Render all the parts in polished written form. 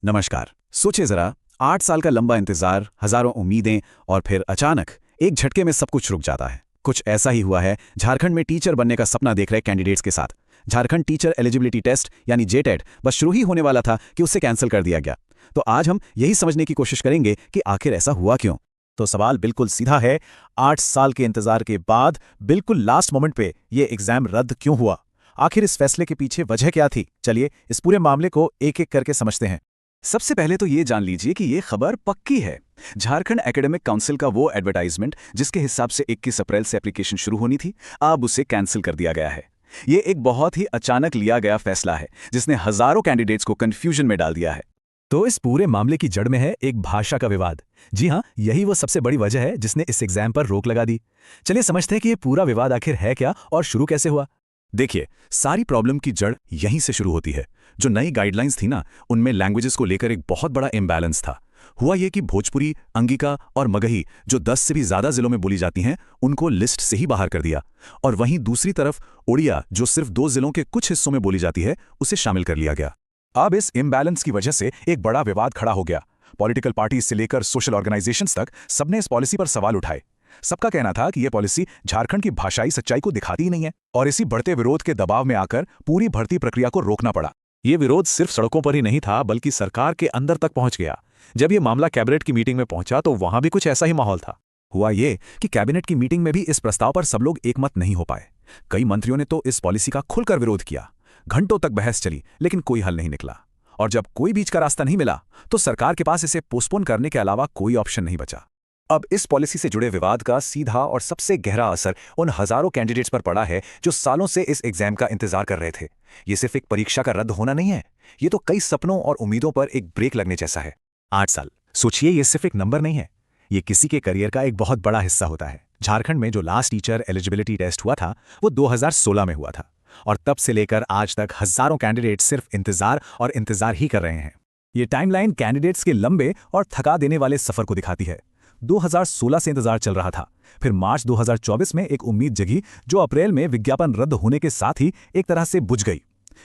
नमस्कार। सोचिए जरा, 8 साल का लंबा इंतजार, हजारों उम्मीदें और फिर अचानक एक झटके में सब कुछ रुक जाता है। कुछ ऐसा ही हुआ है झारखंड में टीचर बनने का सपना देख रहे कैंडिडेट्स के साथ। झारखंड टीचर एलिजिबिलिटी टेस्ट यानी जेटेट बस शुरू ही होने वाला था कि उसे कैंसिल कर दिया गया। तो आज हम यही समझने की कोशिश करेंगे कि आखिर ऐसा हुआ क्यों। तो सवाल बिल्कुल सीधा है, 8 साल के इंतजार के बाद बिल्कुल लास्ट मोमेंट पे ये एग्जाम रद्द क्यों हुआ? आखिर इस फैसले के पीछे वजह क्या थी? चलिए इस पूरे मामले को एक एक करके समझते हैं। सबसे पहले तो ये जान लीजिए कि ये खबर पक्की है। झारखंड एकेडमिक काउंसिल का वो एडवर्टाइजमेंट जिसके हिसाब से 21 अप्रैल से एप्लीकेशन शुरू होनी थी, अब उसे कैंसिल कर दिया गया है। ये एक बहुत ही अचानक लिया गया फैसला है जिसने हजारों कैंडिडेट्स को कंफ्यूजन में डाल दिया है। तो इस पूरे मामले की जड़ में है एक भाषा का विवाद। जी हाँ, यही वो सबसे बड़ी वजह है जिसने इस एग्जाम पर रोक लगा दी। चलिए समझते हैं कि ये पूरा विवाद आखिर है क्या और शुरू कैसे हुआ। देखिए, सारी प्रॉब्लम की जड़ यहीं से शुरू होती है। जो नई गाइडलाइंस थी ना, उनमें लैंग्वेजेस को लेकर एक बहुत बड़ा इम्बैलेंस था। हुआ ये कि भोजपुरी, अंगिका और मगही जो 10 से भी ज्यादा जिलों में बोली जाती हैं, उनको लिस्ट से ही बाहर कर दिया। और वहीं दूसरी तरफ ओडिया, जो सिर्फ 2 जिलों के कुछ हिस्सों में बोली जाती है, उसे शामिल कर लिया गया। अब इस इम्बैलेंस की वजह से एक बड़ा विवाद खड़ा हो गया। पॉलिटिकल पार्टीज से लेकर सोशल ऑर्गेनाइजेशंस तक सबने इस पॉलिसी पर सवाल उठाए। सबका कहना था कि यह पॉलिसी झारखंड की भाषाई सच्चाई को दिखाती ही नहीं है, और इसी बढ़ते विरोध के दबाव में आकर पूरी भर्ती प्रक्रिया को रोकना पड़ा। ये विरोध सिर्फ सड़कों पर ही नहीं था, बल्कि सरकार के अंदर तक पहुंच गया। जब यह मामला कैबिनेट की मीटिंग में पहुंचा तो वहां भी कुछ ऐसा ही माहौल था। हुआ ये कि कैबिनेट की मीटिंग में भी इस प्रस्ताव पर सब लोग एकमत नहीं हो पाए। कई मंत्रियों ने तो इस पॉलिसी का खुलकर विरोध किया। घंटों तक बहस चली, लेकिन कोई हल नहीं निकला। और जब कोई बीच का रास्ता नहीं मिला तो सरकार के पास इसे पोस्टपोन करने के अलावा कोई ऑप्शन नहीं बचा। अब इस पॉलिसी से जुड़े विवाद का सीधा और सबसे गहरा असर उन हजारों कैंडिडेट्स पर पड़ा है जो सालों से इस एग्जाम का इंतजार कर रहे थे। ये सिर्फ एक परीक्षा का रद्द होना नहीं है, ये तो कई सपनों और उम्मीदों पर एक ब्रेक लगने जैसा है। 8 साल, सोचिए, ये सिर्फ एक नंबर नहीं है, ये किसी के करियर का एक बहुत बड़ा हिस्सा होता है। झारखंड में जो लास्ट टीचर एलिजिबिलिटी टेस्ट हुआ था वो 2016 में हुआ था, और तब से लेकर आज तक हजारों कैंडिडेट सिर्फ इंतजार और इंतजार ही कर रहे हैं। ये टाइमलाइन कैंडिडेट्स के लंबे और थका देने वाले सफर को दिखाती है। 2016 से इंतजार चल रहा था, फिर मार्च 2024 में एक उम्मीद जगी जो अप्रैल में विज्ञापन रद्द होने के साथ ही एक तरह से बुझ गई।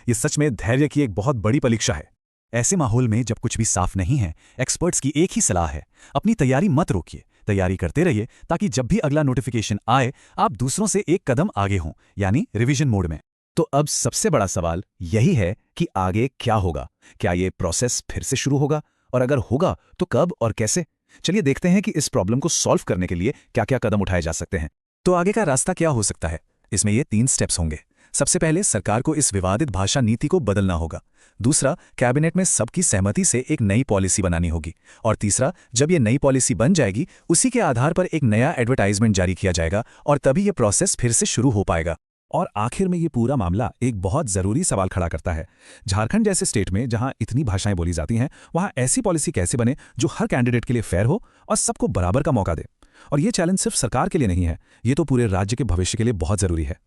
ये सच में धैर्य की एक बहुत बड़ी परीक्षा है। ऐसे माहौल में जब कुछ भी साफ नहीं है, एक्सपर्ट्स की एक ही सलाह है, अपनी तैयारी मत रोकिए, तैयारी करते रहिए, ताकि जब भी अगला नोटिफिकेशन आए आप दूसरों से एक कदम आगे हों, यानी रिवीजन मोड में। तो अब सबसे बड़ा सवाल यही है कि आगे क्या होगा। क्या ये प्रोसेस फिर से शुरू होगा, और अगर होगा तो कब और कैसे? चलिए देखते हैं कि इस प्रॉब्लम को सॉल्व करने के लिए क्या क्या कदम उठाए जा सकते हैं। तो आगे का रास्ता क्या हो सकता है? इसमें ये 3 स्टेप्स होंगे। सबसे पहले सरकार को इस विवादित भाषा नीति को बदलना होगा। दूसरा, कैबिनेट में सबकी सहमति से एक नई पॉलिसी बनानी होगी। और तीसरा, जब ये नई पॉलिसी बन जाएगी, उसी के आधार पर एक नया एडवर्टाइजमेंट जारी किया जाएगा, और तभी ये प्रोसेस फिर से शुरू हो पाएगा। और आखिर में ये पूरा मामला एक बहुत जरूरी सवाल खड़ा करता है। झारखंड जैसे स्टेट में जहां इतनी भाषाएं बोली जाती हैं, वहां ऐसी पॉलिसी कैसे बने जो हर कैंडिडेट के लिए फेयर हो और सबको बराबर का मौका दे। और ये चैलेंज सिर्फ सरकार के लिए नहीं है, ये तो पूरे राज्य के भविष्य के लिए बहुत जरूरी है।